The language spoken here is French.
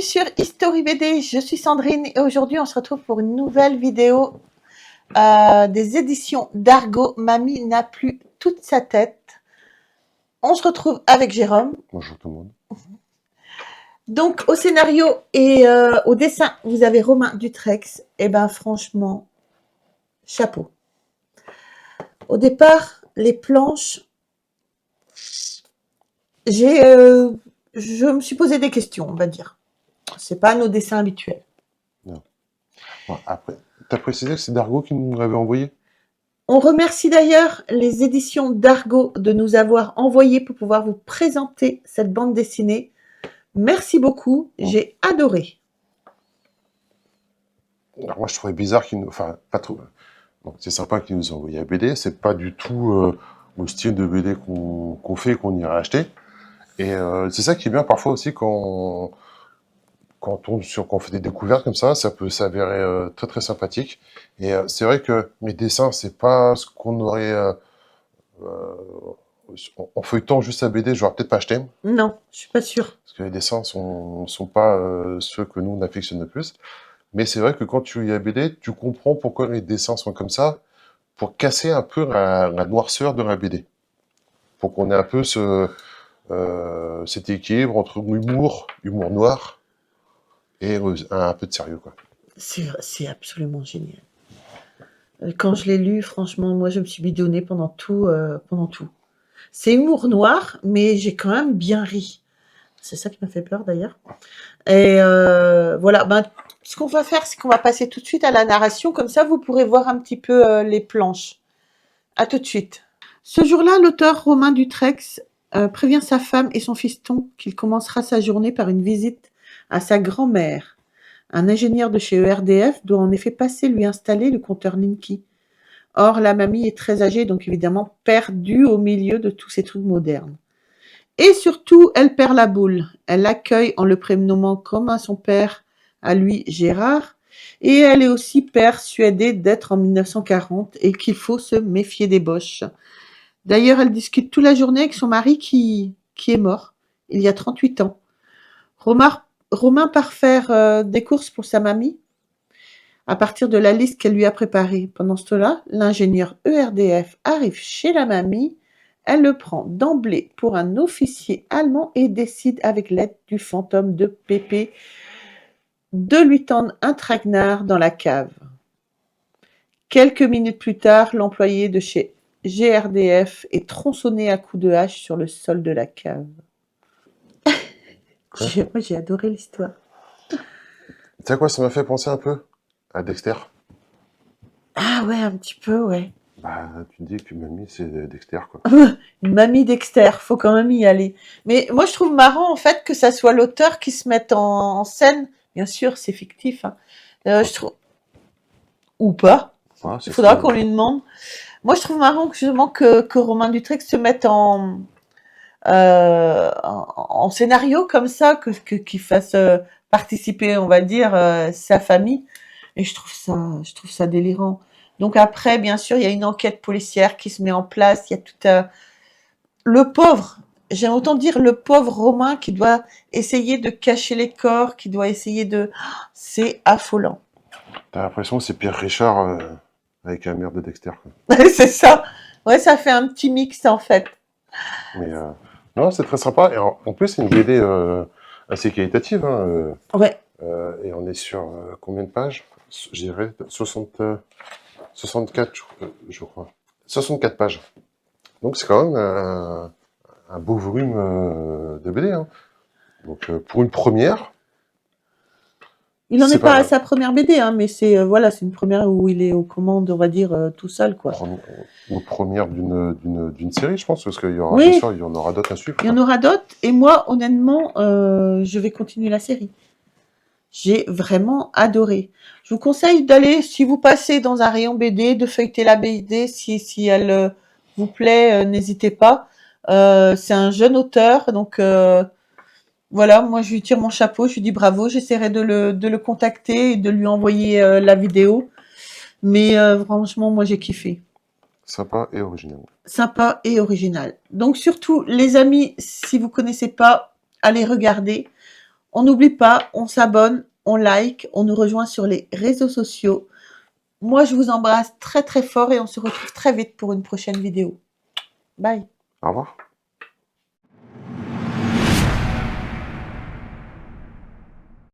sur History BD, je suis Sandrine et aujourd'hui on se retrouve pour une nouvelle vidéo des éditions d'Argo. Mamie n'a plus toute sa tête. On se retrouve avec Jérôme. Bonjour tout le monde. Donc au scénario et au dessin, vous avez Romain Dutrex. Et ben franchement, chapeau. Au départ, les planches, je me suis posé des questions, on va dire. C'est pas nos dessins habituels. Non. Bon, après, t'as précisé que c'est Dargo qui nous l'avait envoyé? On remercie d'ailleurs les éditions d'Argo de nous avoir envoyé pour pouvoir vous présenter cette bande dessinée. Merci beaucoup, j'ai adoré. Alors moi je trouvais bizarre qu'ils nous... Enfin, pas trop... Bon, c'est sympa qu'ils nous aient envoyé la BD, c'est pas du tout le style de BD qu'on fait et qu'on irait acheter. Et c'est ça qui est bien parfois aussi quand on fait des découvertes comme ça peut s'avérer très très sympathique. Et c'est vrai que mes dessins, c'est pas ce qu'on aurait... en feuilletant juste la BD, j'aurais peut-être pas acheté. Non, je suis pas sûre. Parce que les dessins sont pas ceux que nous on affectionne le plus. Mais c'est vrai que quand tu lis la BD, tu comprends pourquoi les dessins sont comme ça, pour casser un peu la noirceur de la BD. Pour qu'on ait un peu cet équilibre entre humour noir, et un peu de sérieux, quoi. C'est absolument génial. Quand je l'ai lu, franchement, moi je me suis bidonnée pendant tout. C'est humour noir, mais j'ai quand même bien ri. C'est ça qui m'a fait peur d'ailleurs. Et voilà, ben, ce qu'on va faire, c'est qu'on va passer tout de suite à la narration, comme ça vous pourrez voir un petit peu les planches. À tout de suite. Ce jour-là, l'auteur Romain Dutrex prévient sa femme et son fiston qu'il commencera sa journée par une visite à sa grand-mère. Un ingénieur de chez ERDF doit en effet passer lui installer le compteur Linky. Or, la mamie est très âgée, donc évidemment perdue au milieu de tous ces trucs modernes. Et surtout, elle perd la boule. Elle l'accueille en le prénommant comme à son père, à lui Gérard, et elle est aussi persuadée d'être en 1940 et qu'il faut se méfier des Boches. D'ailleurs, elle discute toute la journée avec son mari qui est mort, il y a 38 ans. Romain part faire des courses pour sa mamie, à partir de la liste qu'elle lui a préparée. Pendant ce temps-là, l'ingénieur ERDF arrive chez la mamie. Elle le prend d'emblée pour un officier allemand et décide, avec l'aide du fantôme de Pépé, de lui tendre un traquenard dans la cave. Quelques minutes plus tard, l'employé de chez GRDF est tronçonné à coups de hache sur le sol de la cave. Moi, j'ai adoré l'histoire. Tu sais quoi, ça m'a fait penser un peu à Dexter. Ah ouais, un petit peu, ouais. Bah, tu dis que mamie, c'est Dexter, quoi. Mamie Dexter, faut quand même y aller. Mais moi, je trouve marrant, en fait, que ça soit l'auteur qui se mette en scène. Bien sûr, c'est fictif, hein. Je trouve... Ou pas. Ah, Il faudra qu'on lui demande. Moi, je trouve marrant que, justement que Romain Dutrex se mette en scénario comme ça, qu'il fasse participer, on va dire, sa famille. Et je trouve ça délirant. Donc après, bien sûr, il y a une enquête policière qui se met en place. Il y a tout le pauvre, j'aime autant dire le pauvre Romain qui doit essayer de cacher les corps, qui doit essayer de... C'est affolant. T'as l'impression que c'est Pierre Richard avec la mère de Dexter, quoi. C'est ça. Ouais, ça fait un petit mix, en fait. Mais non, c'est très sympa. Et en plus, c'est une BD assez qualitative. Hein, Ouais. Et on est sur combien de pages? Je dirais 64, je crois. 64 pages. Donc c'est quand même un beau volume de BD. Hein. Donc pour une première... Il n'en est pas à mal. sa première BD, hein, mais c'est voilà, c'est une première où il est aux commandes, on va dire, tout seul, quoi. Ou première d'une série, je pense, parce qu'il y aura, Oui. bien sûr, il y en aura d'autres à suivre. Il y en aura d'autres, et moi, honnêtement, je vais continuer la série. J'ai vraiment adoré. Je vous conseille d'aller, si vous passez dans un rayon BD, de feuilleter la BD, si elle vous plaît, n'hésitez pas. C'est un jeune auteur, donc voilà, moi je lui tire mon chapeau, je lui dis bravo, j'essaierai de le contacter et de lui envoyer la vidéo. Mais franchement, moi j'ai kiffé. Sympa et original. Sympa et original. Donc surtout, les amis, si vous connaissez pas, allez regarder. On n'oublie pas, on s'abonne, on like, on nous rejoint sur les réseaux sociaux. Moi, je vous embrasse très très fort et on se retrouve très vite pour une prochaine vidéo. Bye. Au revoir.